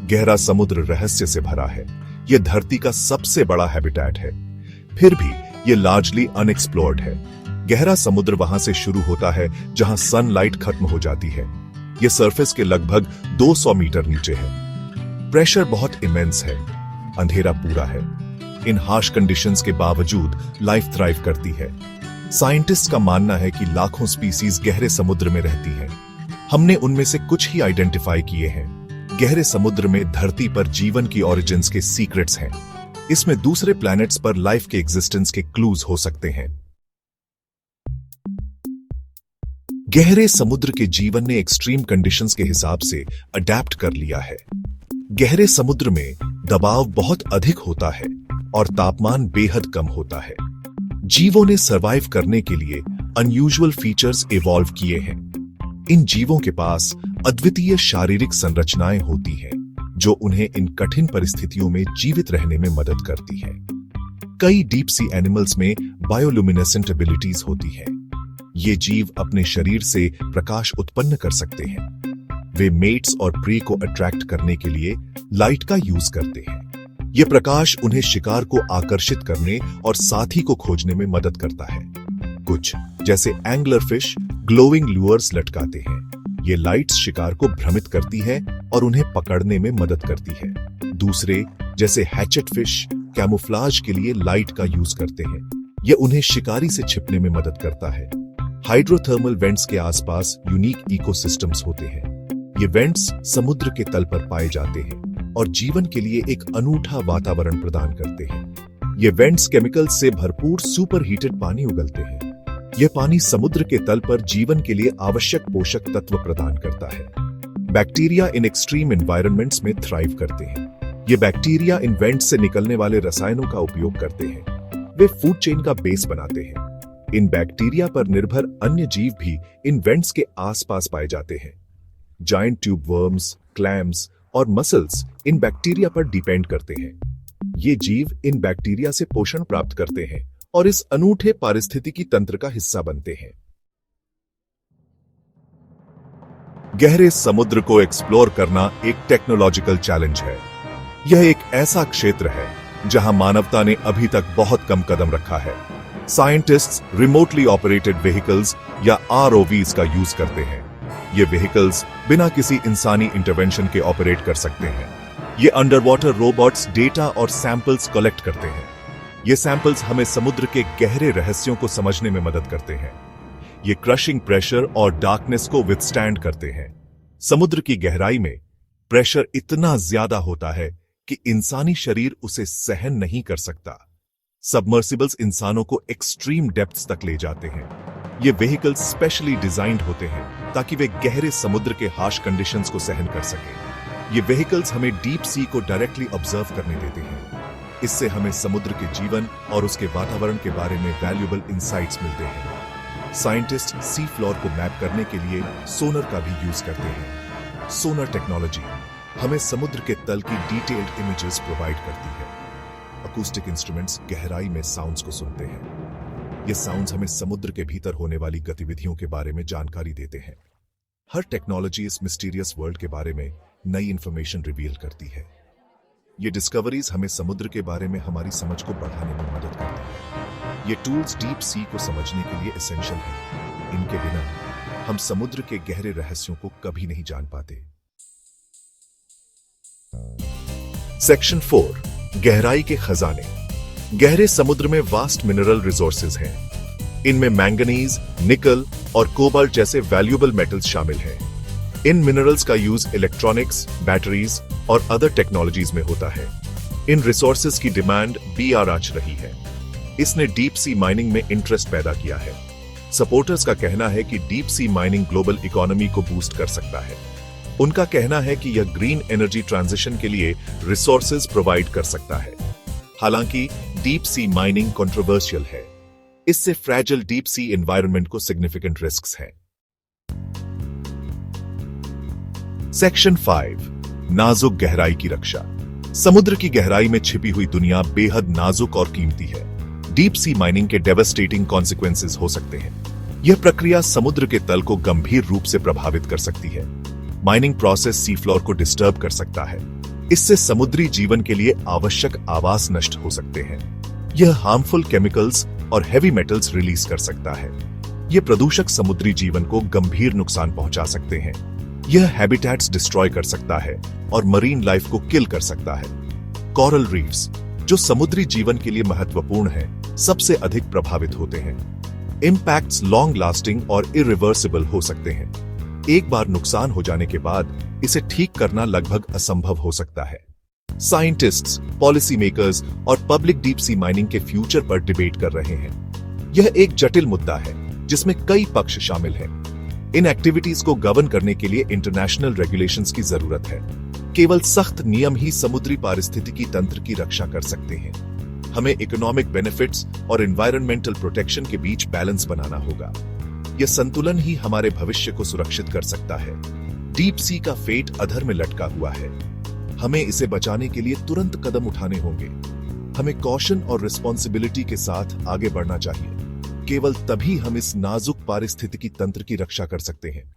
गहरा समुद्र रहस्य से भरा है। यह धरती का सबसे बड़ा हैबिटेट है, फिर भी यह लार्जली अनएक्सप्लोर्ड है। गहरा समुद्र वहां से शुरू होता है जहां सनलाइट खत्म हो जाती है। यह सरफेस के लगभग 200 मीटर नीचे है। प्रेशर बहुत इमेंस है, अंधेरा पूरा है। इन हार्श कंडीशंस के बावजूद लाइफ थ्राइव करती है। साइंटिस्ट का मानना है कि लाखों स्पीसीज गहरे समुद्र में रहती हैं। हमने उनमें से कुछ ही आइडेंटिफाई किए हैं। गहरे समुद्र में धरती पर जीवन की ओरिजिन्स के सीक्रेट्स हैं। इसमें दूसरे प्लैनेट्स पर लाइफ के एग्जिस्टेंस के क्लूज हो सकते हैं। गहरे समुद्र के जीवन ने एक्सट्रीम कंडीशंस के हिसाब से अडैप्ट कर लिया है। गहरे समुद्र में दबाव बहुत अधिक होता है और तापमान बेहद कम होता है। जीवों ने सरवाइव करने के लिए अनयूजुअल फीचर्स इवॉल्व किए हैं। इन जीवों के पास अद्वितीय शारीरिक संरचनाएं होती हैं, जो उन्हें इन कठिन परिस्थितियों में जीवित रहने में मदद करती हैं। कई डीप सी एनिमल्स में बायोलुमिनेसेंट एबिलिटीज होती हैं। ये जीव अपने शरीर से प्रकाश उत्पन्न कर सकते हैं। वे मेट्स और प्रे को अट्रैक्ट करने के लिए लाइट का यूज करते हैं। यह प्रकाश उन्हें शिकार को आकर्षित करने और साथी को खोजने में मदद करता है। कुछ, जैसे एंगलर फिश, ग्लोइंग लुअर्स लटकाते हैं। ये लाइट्स शिकार को भ्रमित करती है और उन्हें पकड़ने में मदद करती है। दूसरे, जैसे हैचेट फिश, कैमोफ्लाज के लिए लाइट का यूज करते हैं। यह उन्हें शिकारी से छिपने में मदद करता है। हाइड्रोथर्मल वेंट्स के आसपास यूनिक इकोसिस्टम्स होते हैं। ये वेंट्स समुद्र के तल पर पाए जाते हैं और जीवन के लिए एक अनूठा वातावरण प्रदान करते हैं। ये वेंट्स केमिकल्स से भरपूर सुपर हीटेड पानी उगलते हैं। यह पानी समुद्र के तल पर जीवन के लिए आवश्यक पोषक तत्व प्रदान करता है। बैक्टीरिया इन एक्सट्रीम एनवायरनमेंट्स में थ्राइव करते हैं। ये बैक्टीरिया इन वेंट्स से निकलने वाले रसायनों का उपयोग करते हैं। वे फूड चेन का बेस बनाते हैं। इन बैक्टीरिया पर निर्भर अन्य जीव भी इन वेंट्स के आसपास पाए जाते हैं। जायंट ट्यूब वर्म्स, क्लैम्स और मसल्स इन बैक्टीरिया पर डिपेंड करते हैं। ये जीव इन बैक्टीरिया से पोषण प्राप्त करते हैं और इस अनूठे पारिस्थितिकी तंत्र का हिस्सा बनते हैं। गहरे समुद्र को एक्सप्लोर करना एक टेक्नोलॉजिकल चैलेंज है। यह एक ऐसा क्षेत्र है जहां मानवता ने अभी तक बहुत कम कदम रखा है। साइंटिस्ट्स रिमोटली ऑपरेटेड व्हीकल्स या ROVs का यूज करते हैं। ये व्हीकल्स बिना किसी इंसानी इंटरवेंशन के ऑपरेट कर सकते हैं। ये अंडर वाटर रोबोट्स डेटा और सैंपल्स कलेक्ट करते हैं। ये सैंपल्स हमें समुद्र के गहरे रहस्यों को समझने में मदद करते हैं। ये क्रशिंग प्रेशर और डार्कनेस को विथस्टैंड करते हैं। समुद्र की गहराई में प्रेशर इतना ज्यादा होता है कि इंसानी शरीर उसे सहन नहीं कर सकता। सबमर्सिबल्स इंसानों को एक्सट्रीम डेप्थ्स तक ले जाते हैं। ये व्हीकल्स स्पेशली डिजाइंड होते हैं ताकि वे गहरे समुद्र के हार्श कंडीशंस को सहन कर सकें। ये व्हीकल्स हमें डीप सी को डायरेक्टली ऑब्जर्व करने देते हैं। इससे हमें समुद्र के जीवन और उसके वातावरण के बारे में वैल्यूएबल इंसाइट्स मिलते हैं। साइंटिस्ट सी फ्लोर को मैप करने के लिए सोनर का भी यूज करते हैं। सोनर टेक्नोलॉजी हमें समुद्र के तल की डिटेल्ड इमेजेस प्रोवाइड करती है। अकूस्टिक इंस्ट्रूमेंट्स गहराई में साउंड्स को सुनते हैं। ये साउंड्स हमें समुद्र के भीतर होने वाली गतिविधियों के बारे में जानकारी देते हैं। हर टेक्नोलॉजी इस मिस्टीरियस वर्ल्ड के बारे में नई इंफॉर्मेशन रिवील करती है। ये डिस्कवरीज हमें समुद्र के बारे में हमारी समझ को बढ़ाने में मदद करती है। ये टूल्स डीप सी को समझने के लिए एसेंशियल हैं। इनके बिना हम समुद्र के गहरे रहस्यों को कभी नहीं जान पाते। सेक्शन 4, गहराई के खजाने। गहरे समुद्र में वास्ट मिनरल रिसोर्सेज हैं। इनमें मैंगनीज, निकल और कोबाल्ट जैसे वैल्यूएबल मेटल्स शामिल हैं। इन मिनरल्स का यूज इलेक्ट्रॉनिक्स, बैटरीज और अदर टेक्नोलॉजीज में होता है। इन रिसोर्सेज की डिमांड आज रही है। इसने डीप सी माइनिंग में इंटरेस्ट पैदा किया है। सपोर्टर्स का कहना है कि deep sea mining global economy को बूस्ट कर सकता है। उनका कहना है कि यह ग्रीन एनर्जी ट्रांजिशन के लिए रिसोर्सेज प्रोवाइड कर सकता है। हालांकि डीप सी माइनिंग कंट्रोवर्शियल है। इससे फ्रैजिल डीप सी एनवायरनमेंट को सिग्निफिकेंट रिस्क्स हैं। सेक्शन 5, नाजुक गहराई की रक्षा। समुद्र की गहराई में छिपी हुई दुनिया बेहद नाजुक और कीमती है। डीप सी माइनिंग के डेवास्टेटिंग कॉन्सिक्वेंसेस हो सकते हैं। यह प्रक्रिया समुद्र के तल को गंभीर रूप से प्रभावित कर सकती है। माइनिंग प्रोसेस सी फ्लोर को डिस्टर्ब कर सकता है। इससे समुद्री जीवन के लिए आवश्यक आवास नष्ट हो सकते हैं। यह हार्मफुल केमिकल्स और हेवी मेटल्स रिलीज कर सकता है। यह प्रदूषक समुद्री जीवन को गंभीर नुकसान पहुंचा सकते हैं। यह हैबिटेट्स डिस्ट्रॉय कर सकता है और मरीन लाइफ को किल कर सकता है। कोरल रीफ्स, जो समुद्री जीवन के लिए महत्वपूर्ण हैं, सबसे अधिक प्रभावित होते हैं। इंपैक्ट्स लॉन्ग लास्टिंग और इरिवर्सिबल हो सकते हैं। एक बार नुकसान हो जाने के बाद इसे ठीक करना लगभग असंभव हो सकता है। साइंटिस्ट्स, पॉलिसी मेकर्स और पब्लिक डीप सी माइनिंग के फ्यूचर पर डिबेट कर रहे हैं। यह एक जटिल मुद्दा है जिसमें कई पक्ष शामिल हैं। इन एक्टिविटीज को गवर्न करने के लिए इंटरनेशनल रेगुलेशंस की जरूरत है। केवल सख्त नियम ही समुद्री पारिस्थितिकी तंत्र की रक्षा कर सकते हैं। हमें इकोनॉमिक बेनिफिट्स और एनवायरमेंटल प्रोटेक्शन के बीच बैलेंस बनाना होगा। यह संतुलन ही हमारे भविष्य को सुरक्षित कर सकता है। डीप सी का फेट अधर में लटका हुआ है। हमें इसे बचाने के लिए तुरंत कदम उठाने होंगे। हमें कॉशन और रिस्पॉन्सिबिलिटी के साथ आगे बढ़ना चाहिए। केवल तभी हम इस नाजुक पारिस्थितिकी तंत्र की रक्षा कर सकते हैं।